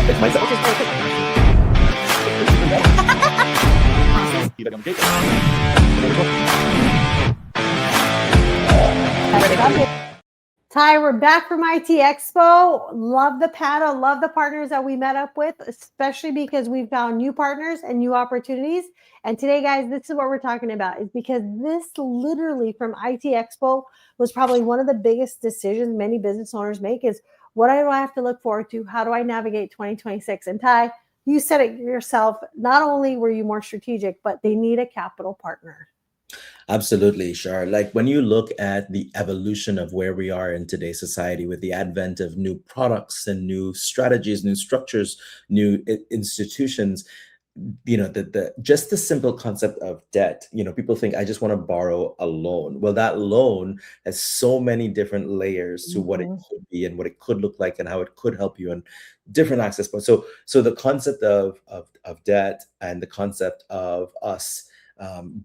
It's myself. Ty, we're back from IT Expo. Love the panel, love the partners that we met up with, especially because we've found new partners and new opportunities. And today, guys, this is what we're talking about, is because this literally from IT Expo was probably one of the biggest decisions many business owners make is, what do I have to look forward to? How do I navigate 2026? And Ty, you said it yourself, not only were you more strategic, but they need a capital partner. Absolutely, Shar. Like when you look at the evolution of where we are in today's society with the advent of new products and new strategies, new structures, new institutions, the just the simple concept of debt, people think I just want to borrow a loan. Well, that loan has so many different layers to what it Mm-hmm. could be and what it could look like and how it could help you and different access points. So the concept of debt and the concept of us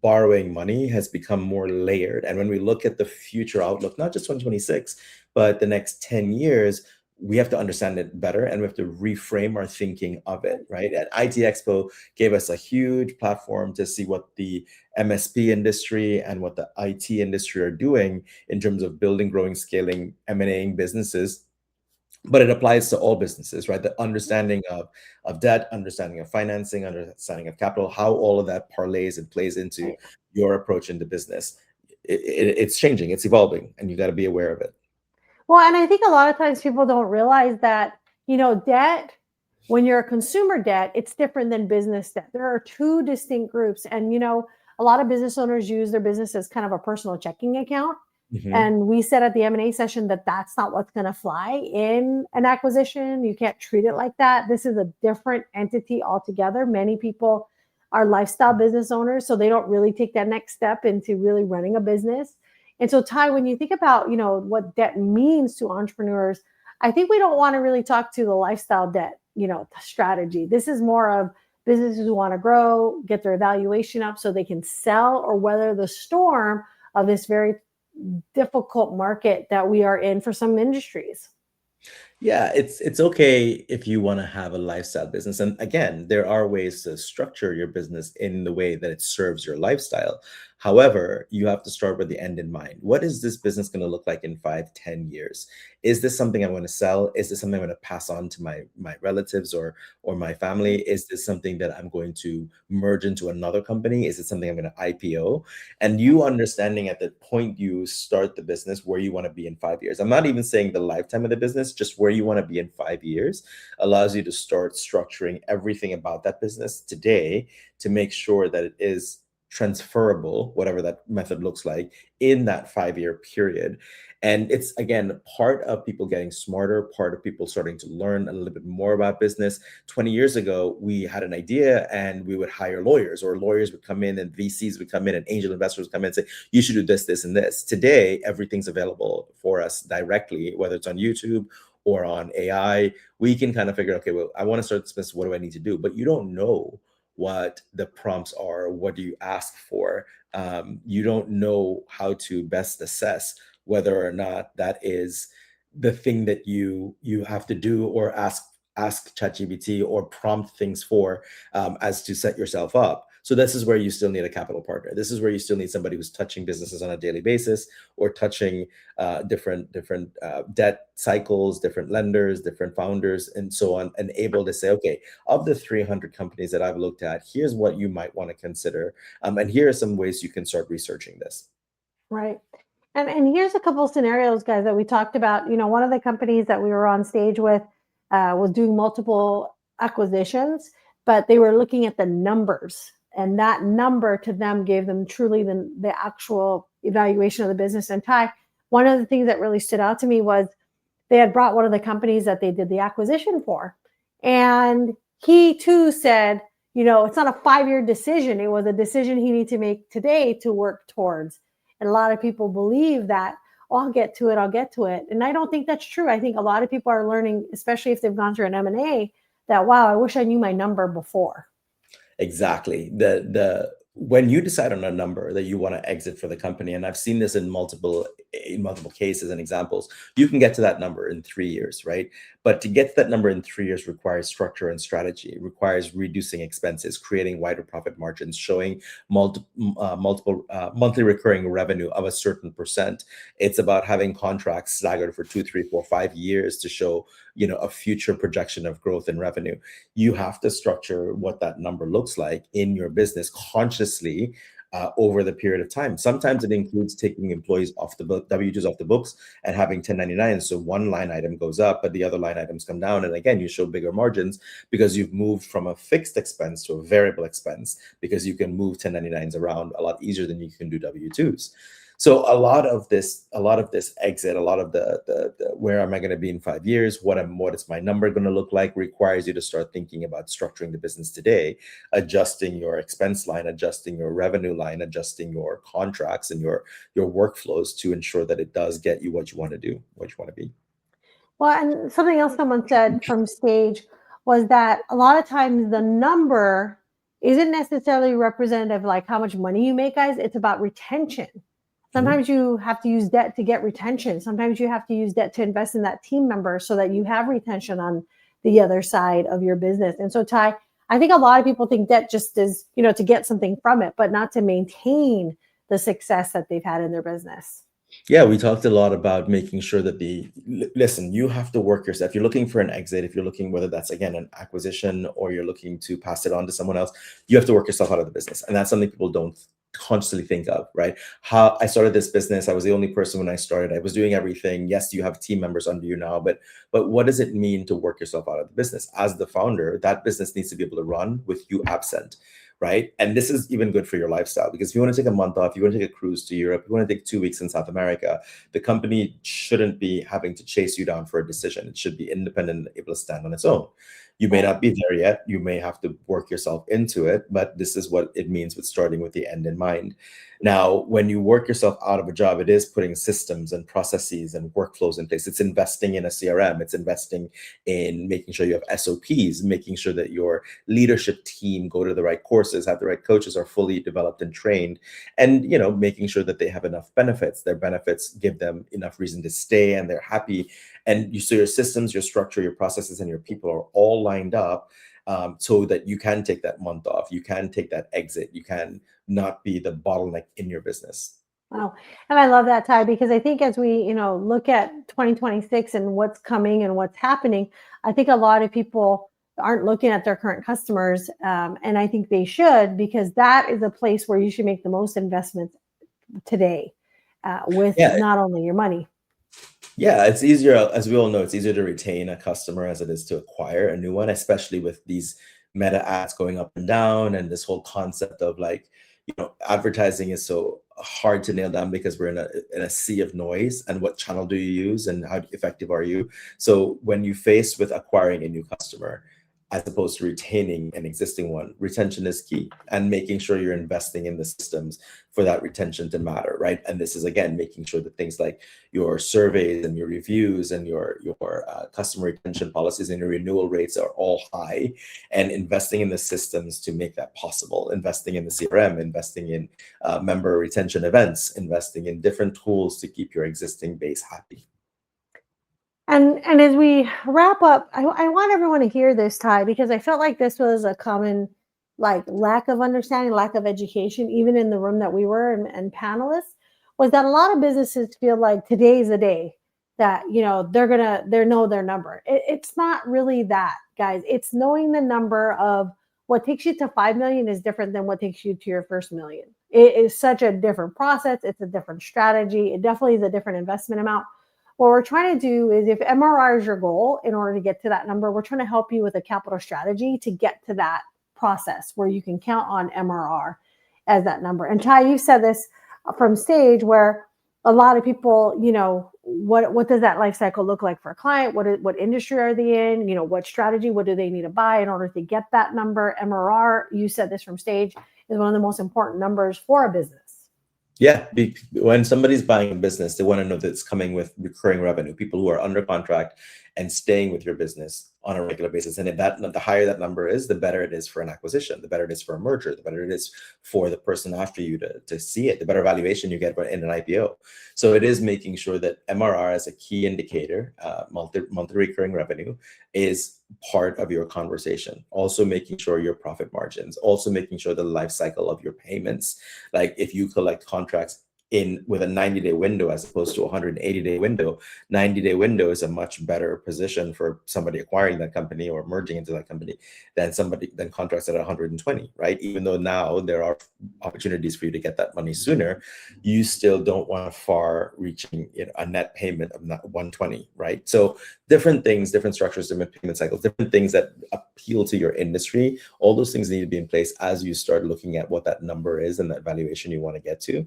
borrowing money has become more layered. And when we look at the future outlook, not just 2026, but the next 10 years, we have to understand it better and we have to reframe our thinking of it, right? And IT Expo gave us a huge platform to see what the MSP industry and what the IT industry are doing in terms of building, growing, scaling, M&Aing businesses, but it applies to all businesses, right? The understanding of debt, understanding of financing, understanding of capital, how all of that parlays and plays into your approach into business. It's changing, it's evolving, and you got to be aware of it. Well, and I think a lot of times people don't realize that, debt, when you're a consumer debt, it's different than business debt. There are two distinct groups. And, a lot of business owners use their business as kind of a personal checking account. Mhm. And we said at the M&A session that that's not what's going to fly in an acquisition. You can't treat it like that. This is a different entity altogether. Many people are lifestyle business owners, so they don't really take that next step into really running a business. And so, Ty, when you think about, what debt means to entrepreneurs, I think we don't want to really talk to the lifestyle debt, strategy. This is more of businesses who want to grow, get their valuation up so they can sell or weather the storm of this very difficult market that we are in for some industries. Yeah, it's okay if you want to have a lifestyle business. And again, there are ways to structure your business in the way that it serves your lifestyle. However, you have to start with the end in mind. What is this business going to look like in 5, 10 years? Is this something I'm going to sell? Is this something I'm going to pass on to my relatives or my family? Is this something that I'm going to merge into another company? Is it something I'm going to IPO? And you understanding at the point you start the business where you want to be in 5 years. I'm not even saying the lifetime of the business, just where you want to be in 5 years allows you to start structuring everything about that business today to make sure that it is transferable, whatever that method looks like, in that 5 year period. And it's again part of people getting smarter, part of people starting to learn a little bit more about business. 20 years ago, we had an idea and we would hire lawyers, or lawyers would come in and VCs would come in and angel investors would come in and say, you should do this, this, and this. Today, everything's available for us directly, whether it's on YouTube or on AI. We can kind of figure, okay, well, I want to start this business. What do I need to do? But you don't know what the prompts are. What do you ask for? You don't know how to best assess whether or not that is the thing that you have to do, or ask ChatGPT or prompt things for, as to set yourself up. So this is where you still need a capital partner. This is where you still need somebody who's touching businesses on a daily basis, or touching different debt cycles, different lenders, different founders, and so on, and able to say, okay, of the 300 companies that I've looked at, here's what you might want to consider, and here are some ways you can start researching this. Right. And here's a couple of scenarios, guys, that we talked about. One of the companies that we were on stage with was doing multiple acquisitions, but they were looking at the numbers. And that number to them gave them truly the actual evaluation of the business. And Ty, one of the things that really stood out to me was they had brought one of the companies that they did the acquisition for. And he too said, it's not a 5-year decision. It was a decision he needed to make today to work towards. And a lot of people believe that, oh, I'll get to it. And I don't think that's true. I think a lot of people are learning, especially if they've gone through an M&A, that, wow, I wish I knew my number before. Exactly. The when you decide on a number that you want to exit for the company, and I've seen this in multiple cases and examples, you can get to that number in 3 years, right? But to get to that number in 3 years requires structure and strategy. It requires reducing expenses, creating wider profit margins, showing multiple monthly recurring revenue of a certain percent. It's about having contracts staggered for 2, 3, 4, 5 years to show, a future projection of growth in revenue. You have to structure what that number looks like in your business consciously over the period of time. Sometimes it includes taking employees off the book, W-2s off the books, and having 1099s. So one line item goes up, but the other line items come down. And again, you show bigger margins because you've moved from a fixed expense to a variable expense, because you can move 1099s around a lot easier than you can do W-2s. So a lot of this exit, a lot of the where am I going to be in 5 years? What is my number going to look like? Requires you to start thinking about structuring the business today, adjusting your expense line, adjusting your revenue line, adjusting your contracts and your workflows to ensure that it does get you what you want to do, what you want to be. Well, and something else someone said from stage was that a lot of times the number isn't necessarily representative like how much money you make, guys. It's about retention. Sometimes you have to use debt to get retention. Sometimes you have to use debt to invest in that team member so that you have retention on the other side of your business. And so, Ty, I think a lot of people think debt just is, to get something from it, but not to maintain the success that they've had in their business. Yeah, we talked a lot about making sure that listen, you have to work yourself. If you're looking for an exit, if you're looking, whether that's again an acquisition or you're looking to pass it on to someone else, you have to work yourself out of the business. And that's something people don't constantly think of, right? How I started this business, I was the only person when I started. I was doing everything. Yes, you have team members under you now, but what does it mean to work yourself out of the business? As the founder, that business needs to be able to run with you absent. Right. And this is even good for your lifestyle, because if you want to take a month off, you want to take a cruise to Europe, you want to take 2 weeks in South America, the company shouldn't be having to chase you down for a decision. It should be independent and able to stand on its own. You may not be there yet. You may have to work yourself into it, but this is what it means with starting with the end in mind. Now, when you work yourself out of a job, it is putting systems and processes and workflows in place. It's investing in a CRM. It's investing in making sure you have SOPs, making sure that your leadership team go to the right courses, have the right coaches, are fully developed and trained, and making sure that they have enough benefits. Their benefits give them enough reason to stay and they're happy. And so your systems, your structure, your processes, and your people are all lined up so that you can take that month off. You can take that exit. You can not be the bottleneck in your business. Wow. And I love that, Ty, because I think as we, look at 2026 and what's coming and what's happening, I think a lot of people aren't looking at their current customers. And I think they should, because that is a place where you should make the most investments today with not only your money. Yeah, it's easier, as we all know, it's easier to retain a customer as it is to acquire a new one, especially with these meta ads going up and down and this whole concept of advertising is so hard to nail down because we're in a sea of noise. And what channel do you use and how effective are you? So when you face with acquiring a new customer, as opposed to retaining an existing one, retention is key, and making sure you're investing in the systems for that retention to matter, right? And this is, again, making sure that things like your surveys and your reviews and your customer retention policies and your renewal rates are all high, and investing in the systems to make that possible, investing in the CRM, investing in member retention events, investing in different tools to keep your existing base happy. And as we wrap up, I want everyone to hear this, Ty, because I felt like this was a common lack of understanding, lack of education, even in the room that we were and panelists, was that a lot of businesses feel like today's the day that they know their number. It's not really that, guys. It's knowing the number of what takes you to 5 million is different than what takes you to your first million. It is such a different process. It's a different strategy. It definitely is a different investment amount. What we're trying to do is, if MRR is your goal in order to get to that number, we're trying to help you with a capital strategy to get to that process where you can count on MRR as that number. And Ty, you said this from stage, where a lot of people, what does that life cycle look like for a client? What industry are they in? What strategy, what do they need to buy in order to get that number? MRR, you said this from stage, is one of the most important numbers for a business. Yeah, when somebody's buying a business, they want to know that it's coming with recurring revenue, people who are under contract and staying with your business on a regular basis. And if that, the higher that number is, the better it is for an acquisition, the better it is for a merger, the better it is for the person after you to see it, the better valuation you get in an IPO. So it is making sure that MRR as a key indicator, monthly recurring revenue, is part of your conversation. Also making sure your profit margins, also making sure the life cycle of your payments, like if you collect contracts in with a 90-day window as opposed to a 180-day window, 90-day window is a much better position for somebody acquiring that company or merging into that company than contracts at 120, right? Even though now there are opportunities for you to get that money sooner, you still don't want a far reaching, a net payment of 120, right? So different things, different structures, different payment cycles, different things that appeal to your industry, all those things need to be in place as you start looking at what that number is and that valuation you want to get to.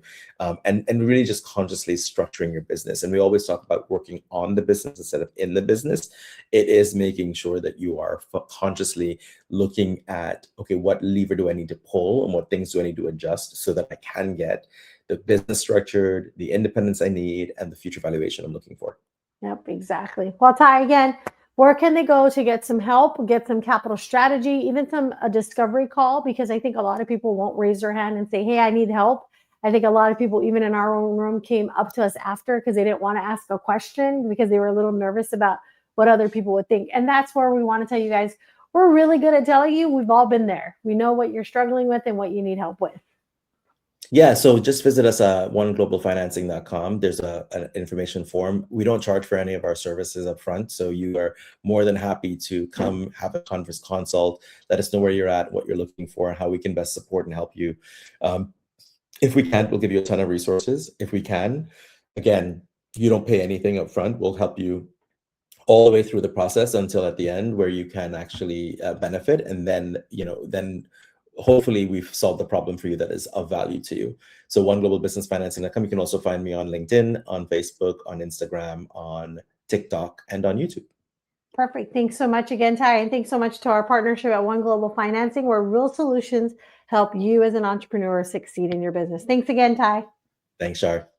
And really just consciously structuring your business. And we always talk about working on the business instead of in the business. It is making sure that you are consciously looking at, okay, what lever do I need to pull and what things do I need to adjust so that I can get the business structured, the independence I need, and the future valuation I'm looking for. Yep, exactly. Well, Ty, again, where can they go to get some help, get some capital strategy, even a discovery call? Because I think a lot of people won't raise their hand and say, hey, I need help. I think a lot of people, even in our own room, came up to us after because they didn't want to ask a question because they were a little nervous about what other people would think. And that's where we want to tell you guys, we're really good at telling you we've all been there. We know what you're struggling with and what you need help with. Yeah, so just visit us at oneglobalfinancing.com. There's an information form. We don't charge for any of our services up front, so you are more than happy to come have a conference consult, let us know where you're at, what you're looking for, how we can best support and help you. If we can't, we'll give you a ton of resources. If we can, again, you don't pay anything up front. We'll help you all the way through the process until at the end where you can actually benefit. And then, then hopefully we've solved the problem for you that is of value to you. So oneglobalbusinessfinancing.com. You can also find me on LinkedIn, on Facebook, on Instagram, on TikTok, and on YouTube. Perfect. Thanks so much again, Ty. And thanks so much to our partnership at One Global Financing, where real solutions help you as an entrepreneur succeed in your business. Thanks again, Ty. Thanks, Shar.